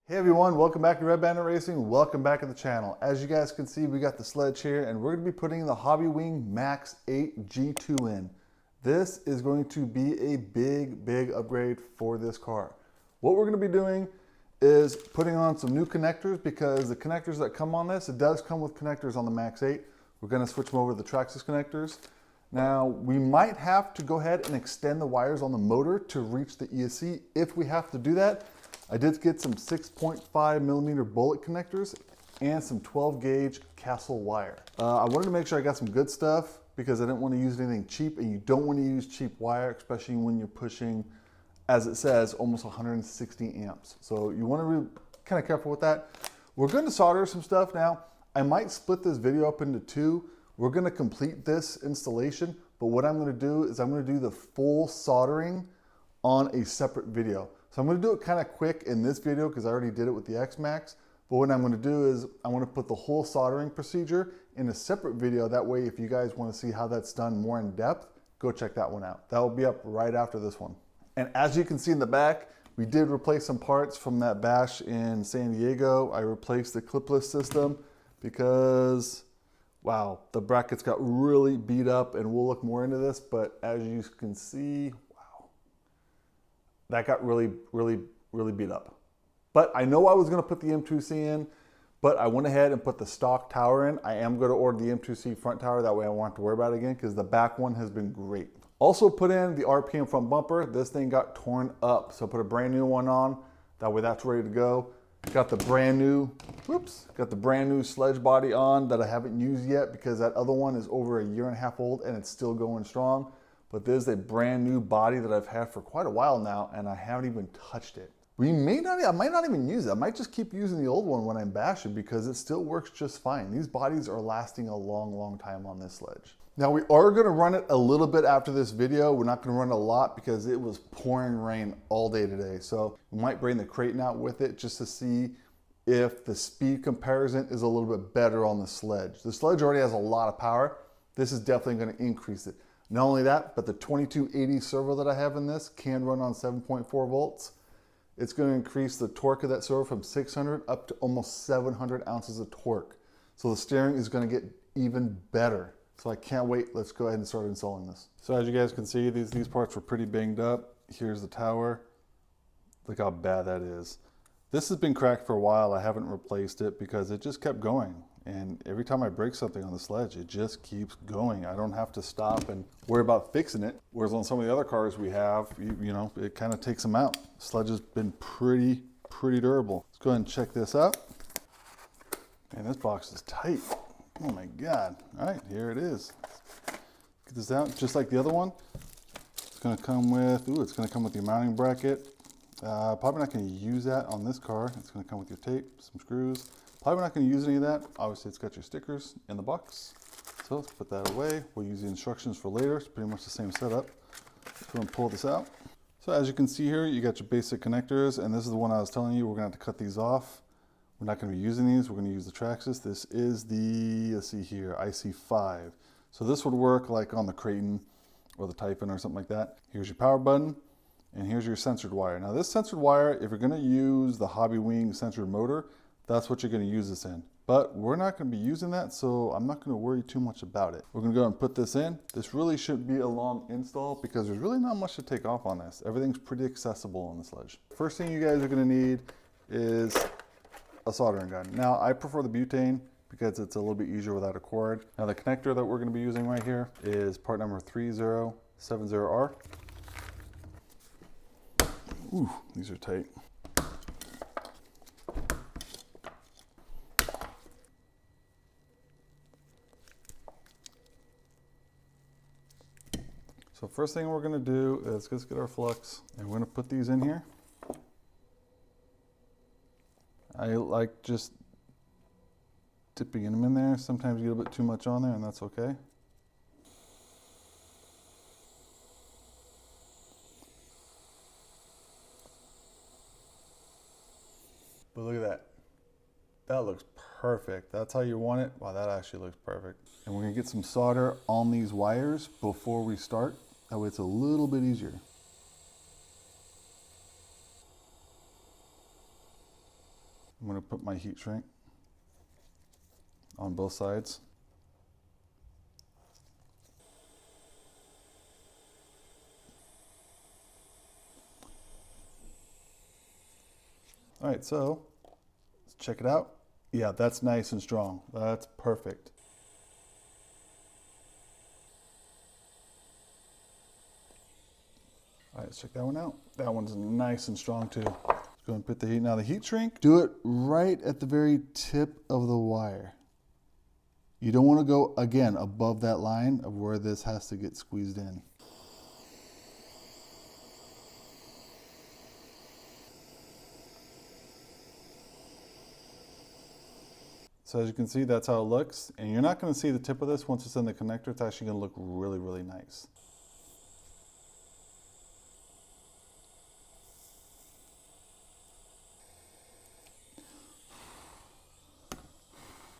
Hey everyone, welcome back to Redbanditracing. Welcome back to the channel. As you guys can see, we got the sledge here and we're going to be putting the HobbyWing MAX8 G2 in. This is going to be a big upgrade for this car. What we're going to be doing is putting on some new connectors because the connectors that come on this, it does come with connectors on the MAX8. We're going to switch them over to the Traxxas connectors. Now, we might have to go ahead and extend the wires on the motor to reach the ESC. If we have to do that, I did get some 6.5 millimeter bullet connectors and some 12 gauge Castle wire. I wanted to make sure I got some good stuff because I didn't want to use anything cheap, and you don't want to use cheap wire, especially when you're pushing, as it says, almost 160 amps. So you want to be kind of careful with that. We're going to solder some stuff now. I might split this video up into two. We're going to complete this installation, but what I'm going to do is I'm going to do the full soldering on a separate video. So I'm going to do it kind of quick in this video because I already did it with the X-Max. But what I'm going to do is I want to put the whole soldering procedure in a separate video. That way, if you guys want to see how that's done more in depth, go check that one out. That will be up right after this one. And as you can see in the back, we did replace some parts from that bash in San Diego. I replaced the clipless system because, wow, the brackets got really beat up, and we'll look more into this. But as you can see, that got really beat up. But I know I was going to put the M2C in, but I went ahead and put the stock tower in. I am going to order the M2C front tower. That way I won't have to worry about it again because the back one has been great. Also put in the RPM front bumper. This thing got torn up, so put a brand new one on. That way that's ready to go. Got the brand new, got the brand new sledge body on that I haven't used yet because that other one is over 1.5 years old and it's still going strong. But this is a brand new body that I've had for quite a while now, and I haven't even touched it. I might not even use it. I might just keep using the old one when I bash it because it still works just fine. These bodies are lasting a long time on this sledge. Now we are gonna run it a little bit after this video. We're not gonna run it a lot because it was pouring rain all day today. So we might bring the Kraton out with it just to see if the speed comparison is a little bit better on the sledge. The sledge already has a lot of power. This is definitely gonna increase it. Not only that, but the 2280 servo that I have in this can run on 7.4 volts. It's going to increase the torque of that servo from 600 up to almost 700 ounces of torque. So the steering is going to get even better. So I can't wait. Let's go ahead and start installing this. So as you guys can see, these parts were pretty banged up. Here's the tower. Look how bad that is. This has been cracked for a while. I haven't replaced it because it just kept going. And every time I break something on the sledge, it just keeps going. I don't have to stop and worry about fixing it. Whereas on some of the other cars we have, you know, it kind of takes them out. The sledge has been pretty durable. Let's go ahead and check this out. And this box is tight. Oh my God. All right, here it is. Get this out, just like the other one. It's gonna come with, it's gonna come with the mounting bracket. Probably not gonna use that on this car. It's gonna come with your tape, some screws. Probably not going to use any of that. Obviously, it's got your stickers in the box. So let's put that away. We'll use the instructions for later. It's pretty much the same setup. Let's go and pull this out. So as you can see here, you got your basic connectors, and this is the one I was telling you. We're going to have to cut these off. We're not going to be using these. We're going to use the Traxxas. This is the, let's see here, IC5. So this would work like on the Kraton or the Typhon or something like that. Here's your power button, and here's your censored wire. Now this censored wire, if you're going to use the HobbyWing censored motor, that's what you're going to use this in. But we're not going to be using that, so I'm not going to worry too much about it. We're going to go and put this in. This really shouldn't be a long install because there's really not much to take off on this. Everything's pretty accessible on the sledge. First thing you guys are going to need is a soldering gun. Now, I prefer the butane because it's a little bit easier without a cord. Now, the connector that we're going to be using right here is part number 3070R. Ooh, these are tight. So first thing we're going to do is let's get our flux, and we're going to put these in here. I like just dipping them in there. Sometimes you get a bit too much on there, and that's okay. But look at that. That looks perfect. That's how you want it. Wow, that actually looks perfect. And we're going to get some solder on these wires before we start. That way it's a little bit easier. I'm going to put my heat shrink on both sides. All right, so let's check it out. Yeah, that's nice and strong. That's perfect. All right, let's check that one out. That one's nice and strong too. Let's go and put the heat. Now the heat shrink, do it right at the very tip of the wire. You don't want to go, again, above that line of where this has to get squeezed in. So as you can see, that's how it looks. And you're not going to see the tip of this once it's in the connector. It's actually going to look really, really nice.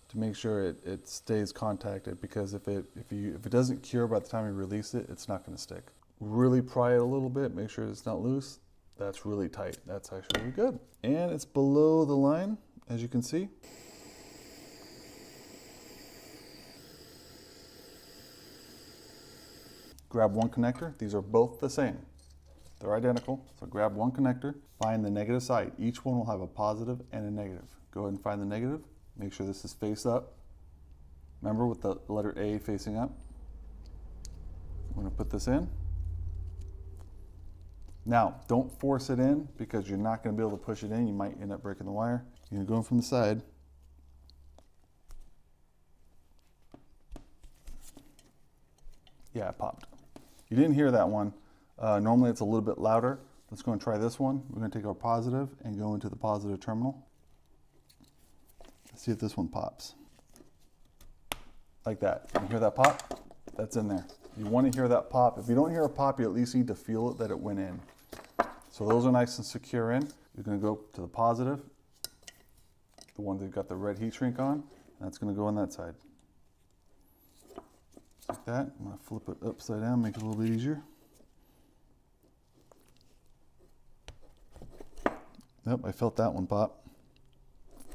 To make sure it stays contacted, because if it doesn't cure by the time you release it, it's not going to stick. Really pry it a little bit, make sure it's not loose. That's really tight. That's actually really good. And it's below the line, as you can see. Grab one connector. These are both the same. They're identical. So grab one connector, find the negative side. Each one will have a positive and a negative. Go ahead and find the negative. Make sure this is face up. Remember, with the letter A facing up. I'm going to put this in. Now, don't force it in because you're not going to be able to push it in. You might end up breaking the wire. You're going to go in from the side. Yeah, it popped. You didn't hear that one. Normally it's a little bit louder. Let's go and try this one. We're going to take our positive and go into the positive terminal. Let's see if this one pops. Like that. You hear that pop? That's in there. You want to hear that pop. If you don't hear a pop, you at least need to feel it that it went in. So those are nice and secure in. You're going to go to the positive, the one that got the red heat shrink on. That's going to go on that side. Like that. I'm going to flip it upside down, make it a little bit easier. Yep, I felt that one pop.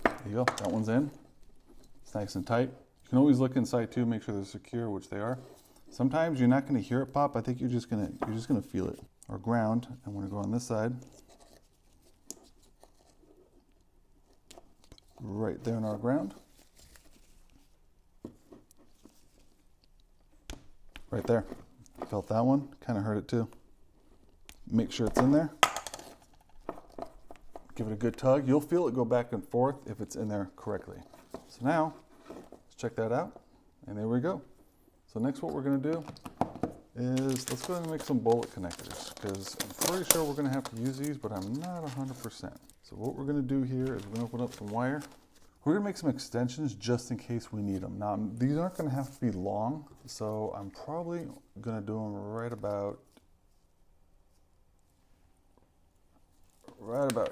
There you go, that one's in. It's nice and tight. You can always look inside too, make sure they're secure, which they are. Sometimes you're not going to hear it pop. I think you're just going to feel it. Or ground. I'm going to go on this side. Right there in our ground. Right there. Felt that one. Kind of heard it too. Make sure it's in there. Give it a good tug. You'll feel it go back and forth if it's in there correctly. So now, let's check that out. And there we go. So next what we're going to do is let's go ahead and make some bullet connectors, because I'm pretty sure we're going to have to use these, but I'm not 100%. So what we're going to do here is we're going to open up some wire. We're going to make some extensions just in case we need them. Now, these aren't going to have to be long, so I'm probably going to do them right about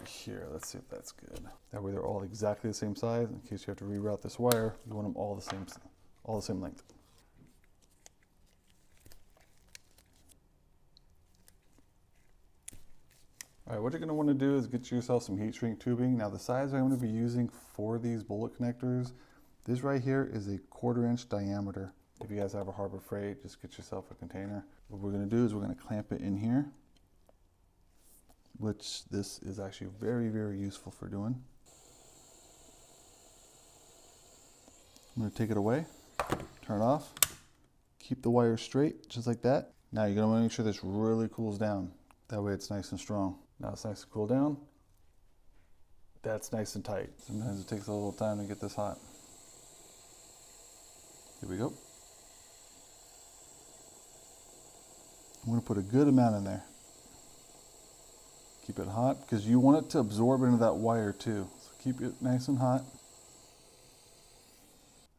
here. Let's see if that's good. That way they're all exactly the same size. In case you have to reroute this wire, you want them all the same length. All right, what you're going to want to do is get yourself some heat shrink tubing. Now the size I'm going to be using for these bullet connectors, this right here is a 1/4 inch diameter. If you guys have a Harbor Freight, just get yourself a container. What we're going to do is we're going to clamp it in here, which this is actually very, very useful for doing. I'm going to take it away, turn it off, keep the wire straight, just like that. Now you're going to want to make sure this really cools down. That way it's nice and strong. Now it's nice to cool down. That's nice and tight. Sometimes it takes a little time to get this hot. Here we go. I'm going to put a good amount in there. Keep it hot because you want it to absorb into that wire too. So keep it nice and hot.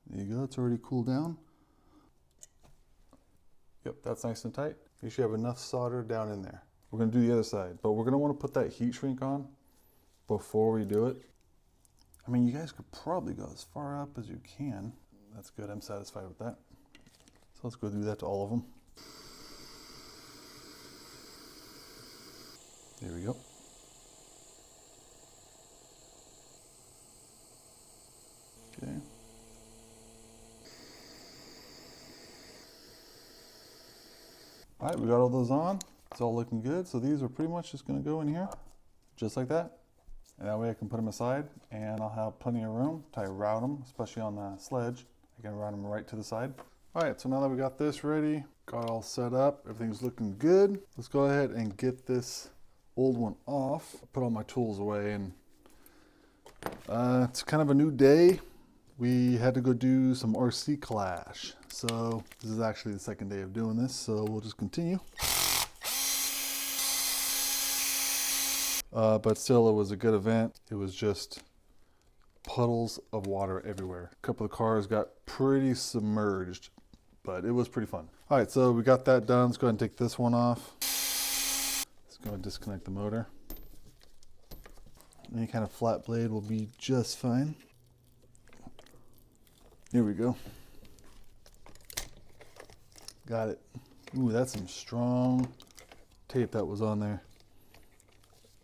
There you go, it's already cooled down. Yep, that's nice and tight. You should have enough solder down in there. We're going to do the other side, but we're going to want to put that heat shrink on before we do it. I mean, you guys could probably go as far up as you can. That's good, I'm satisfied with that. So let's go do that to all of them. There we go. All right, we got all those on. It's all looking good. So these are pretty much just gonna go in here, just like that. And that way I can put them aside and I'll have plenty of room to route them, especially on the sledge. I can route them right to the side. All right, so now that we got this ready, got all set up, everything's looking good. Let's go ahead and get this old one off. Put all my tools away, and it's kind of a new day. We had to go do some RC clash. So this is actually the second day of doing this, so we'll just continue. But still, it was a good event. It was just puddles of water everywhere. A couple of cars got pretty submerged, but it was pretty fun. All right, so we got that done. Let's go ahead and take this one off. Let's go and disconnect the motor. Any kind of flat blade will be just fine. Here we go. Got it. Ooh, that's some strong tape that was on there.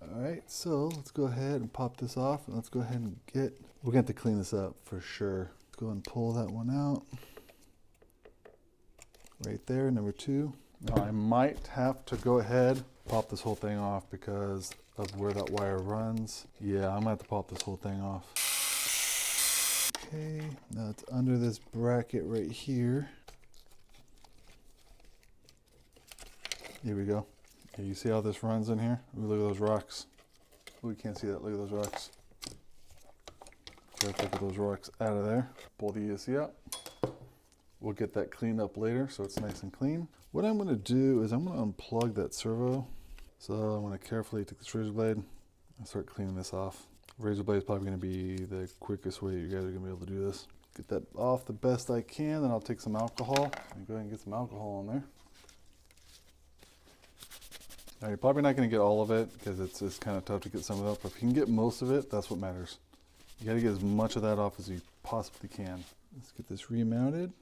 All right, so let's go ahead and pop this off, and let's go ahead and we're gonna have to clean this up for sure. Let's go ahead and pull that one out. Right there, number 2. Now I might have to go ahead, pop this whole thing off because of where that wire runs. Yeah, I'm gonna have to pop this whole thing off. Okay, now it's under this bracket right here. Here we go. Okay, you see how this runs in here? Ooh, look at those rocks. Oh, you can't see that. Look at those rocks. Gotta take those rocks out of there. Pull the ESC out. We'll get that cleaned up later so it's nice and clean. What I'm going to do is I'm going to unplug that servo. So I'm going to carefully take this razor blade and start cleaning this off. Razor blade is probably going to be the quickest way you guys are going to be able to do this. Get that off the best I can, then I'll take some alcohol and go ahead and get some alcohol in there. Now you're probably not going to get all of it because it's kind of tough to get some of it, but if you can get most of it, that's what matters. You got to get as much of that off as you possibly can. Let's get this remounted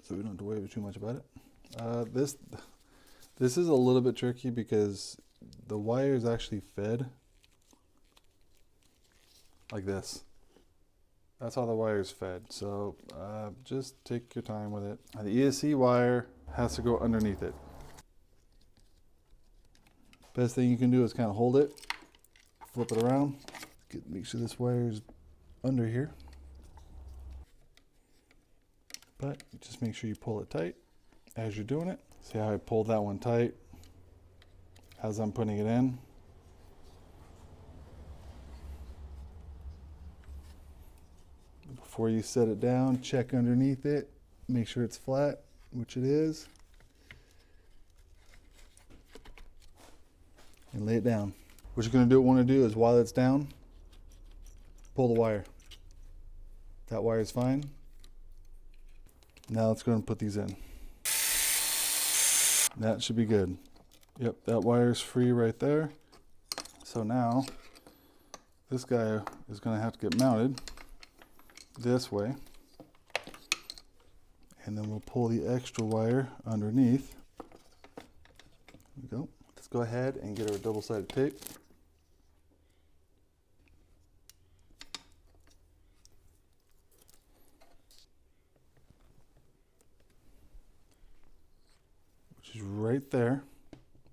so we don't have to worry too much about it. This is a little bit tricky because the wire is actually fed like this. That's how the wire is fed. So just take your time with it. Now, the ESC wire has to go underneath it. Best thing you can do is kind of hold it, flip it around, make sure this wire is under here. But just make sure you pull it tight as you're doing it. See how I pulled that one tight as I'm putting it in. Before you set it down, check underneath it, make sure it's flat, which it is. And lay it down. What you're going to want to do is while it's down, pull the wire. That wire is fine. Now let's go and put these in. That should be good. Yep, that wire is free right there. So now this guy is going to have to get mounted this way. And then we'll pull the extra wire underneath. There we go. Let's go ahead and get our double-sided tape. Which is right there.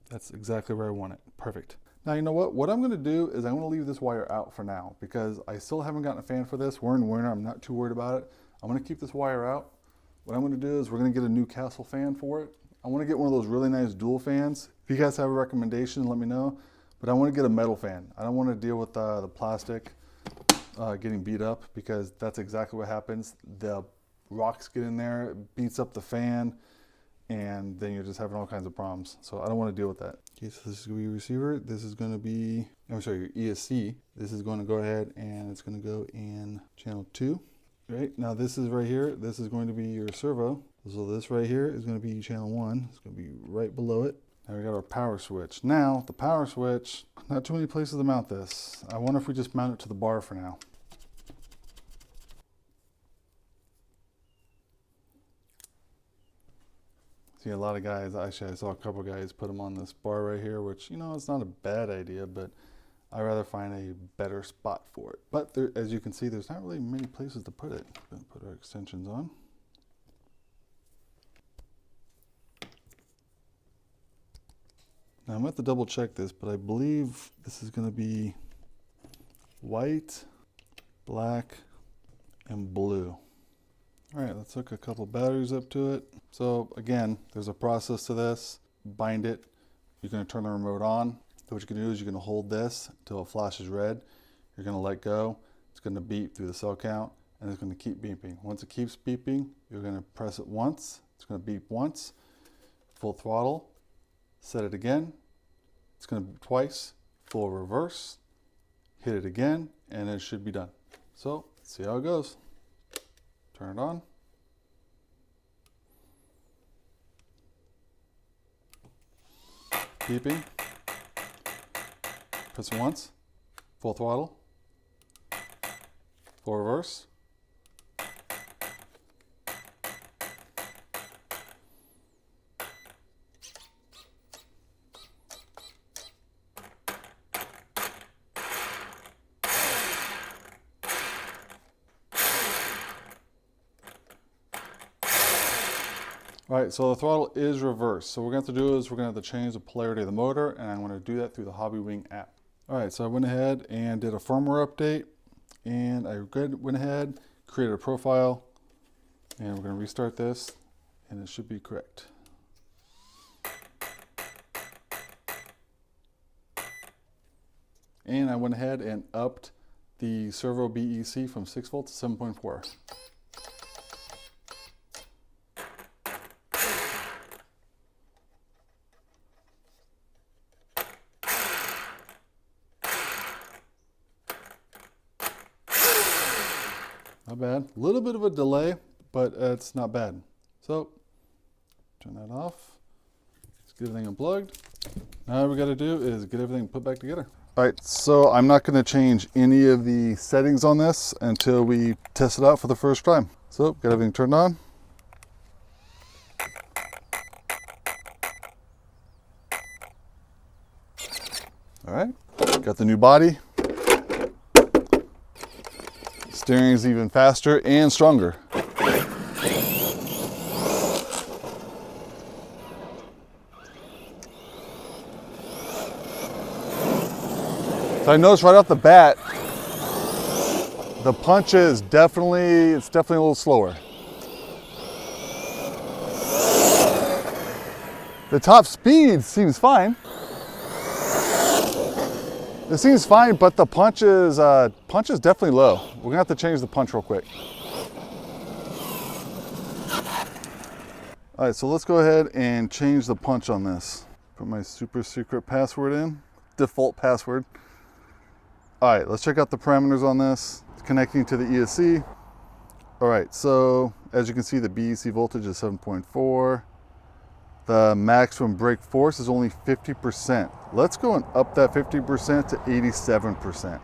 That's exactly where I want it. Perfect. Now, you know what? What I'm going to do is I'm going to leave this wire out for now because I still haven't gotten a fan for this. We're in winter. I'm not too worried about it. I'm going to keep this wire out. What I'm going to do is we're going to get a Newcastle fan for it. I want to get one of those really nice dual fans. If you guys have a recommendation, let me know. But I want to get a metal fan. I don't want to deal with the plastic getting beat up because that's exactly what happens. The rocks get in there, it beats up the fan, and then you're just having all kinds of problems. So I don't want to deal with that. Okay, so this is going to be your receiver. This is going to be, I'm sorry, your ESC. This is going to go ahead and it's going to go in channel 2. Right, now this is right here. This is going to be your servo. So this right here is going to be channel 1. It's going to be right below it. Now we got our power switch. Now the power switch, not too many places to mount this. I wonder if we just mount it to the bar for now. See, a lot of guys, actually I saw a couple guys put them on this bar right here, which, you know, it's not a bad idea, but I'd rather find a better spot for it. But there, as you can see, there's not really many places to put it. We're going to put our extensions on. Now I'm going to have to double check this, but I believe this is going to be white, black, and blue. All right, let's hook a couple batteries up to it. So again, there's a process to this. Bind it. You're going to turn the remote on. So what you're going to do is you're going to hold this until it flashes red. You're going to let go. It's going to beep through the cell count, and it's going to keep beeping. Once it keeps beeping, you're going to press it once. It's going to beep once. Full throttle. Set it again. It's going to beep twice. Full reverse. Hit it again, and it should be done. So let's see how it goes. Turn it on. Beeping. Press it once. Full throttle. Full reverse. All right, so the throttle is reversed. So what we're going to have to do is we're going to have to change the polarity of the motor, and I'm going to do that through the HobbyWing app. All right, so I went ahead and did a firmware update, and I went ahead, created a profile, and we're going to restart this, and it should be correct. And I went ahead and upped the servo BEC from 6 volts to 7.4. Not bad. A little bit of a delay, but it's not bad. So, turn that off. Let's get everything unplugged. Now what we got to do is get everything put back together. All right, so I'm not going to change any of the settings on this until we test it out for the first time. So, got everything turned on. All right, got the new body. Steering is even faster and stronger. So I noticed right off the bat, the punch is definitely a little slower. The top speed seems fine. It seems fine, but the punch is definitely low. We're gonna have to change the punch real quick. All right, so let's go ahead and change the punch on this. Put my super secret password in, default password. All right, let's check out the parameters on this. It's connecting to the ESC. All right, so as you can see, the BEC voltage is 7.4. The maximum brake force is only 50%. Let's go and up that 50% to 87%.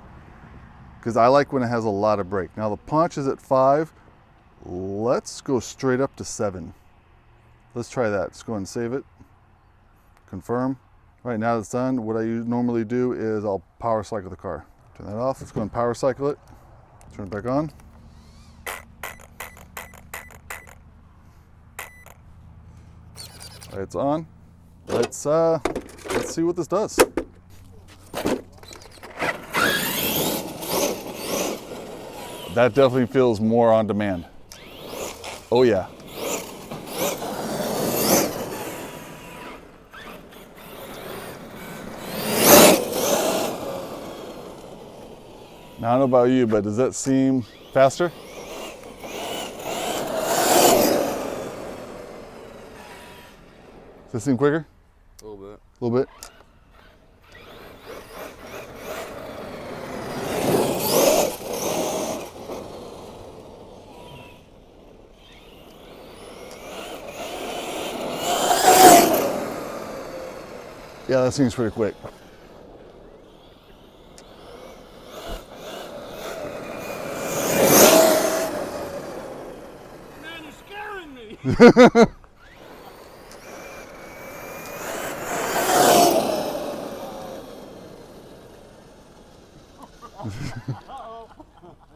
Because I like when it has a lot of brake. Now the punch is at 5. Let's go straight up to 7. Let's try that. Let's go ahead and save it. Confirm. All right, now that it's done, what I normally do is I'll power cycle the car. Turn that off. Let's go and power cycle it. Turn it back on. All right, it's on. Let's see what this does. That definitely feels more on demand. Oh yeah. Now, I don't know about you, but does that seem faster? Does this seem quicker? A little bit. A little bit. Yeah, that seems pretty quick. Man, you're scaring me!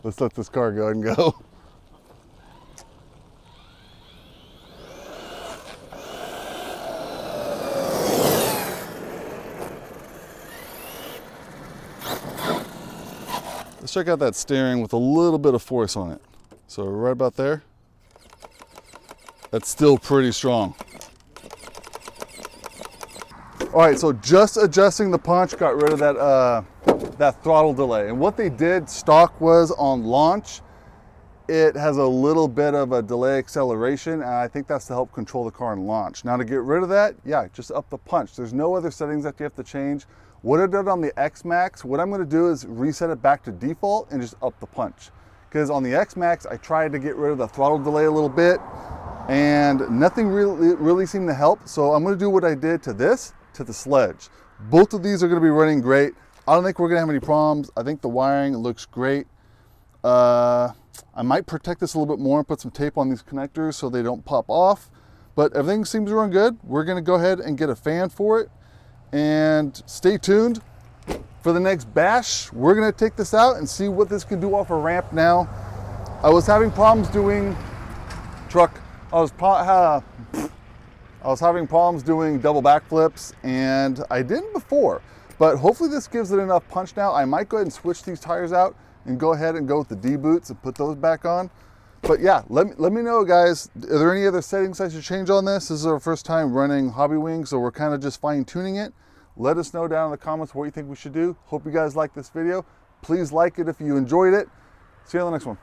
Let's let this car go and go. Let's check out that steering with a little bit of force on it. So right about there. That's still pretty strong. All right, so just adjusting the punch got rid of that throttle delay. And what they did stock was on launch, it has a little bit of a delay acceleration, and I think that's to help control the car in launch. Now to get rid of that, yeah, just up the punch. There's no other settings that you have to change. What I did on the X Max, what I'm gonna do is reset it back to default and just up the punch. Because on the X Max, I tried to get rid of the throttle delay a little bit, and nothing really seemed to help. So I'm gonna do what I did to this, to the Sledge. Both of these are gonna be running great. I don't think we're gonna have any problems. I think the wiring looks great. I might protect this a little bit more and put some tape on these connectors so they don't pop off, but everything seems to run good. We're gonna go ahead and get a fan for it, and stay tuned for the next bash. We're gonna take this out and see what this can do off a ramp now. I was having problems doing I was having problems doing double backflips, and I didn't before, but hopefully this gives it enough punch now. I might go ahead and switch these tires out and go ahead and go with the D boots and put those back on. But yeah, let me know, guys, are there any other settings I should change on this? This is our first time running HobbyWing, so we're kind of just fine tuning it. Let us know down in the comments what you think we should do. Hope you guys like this video. Please like it if you enjoyed it. See you on the next one.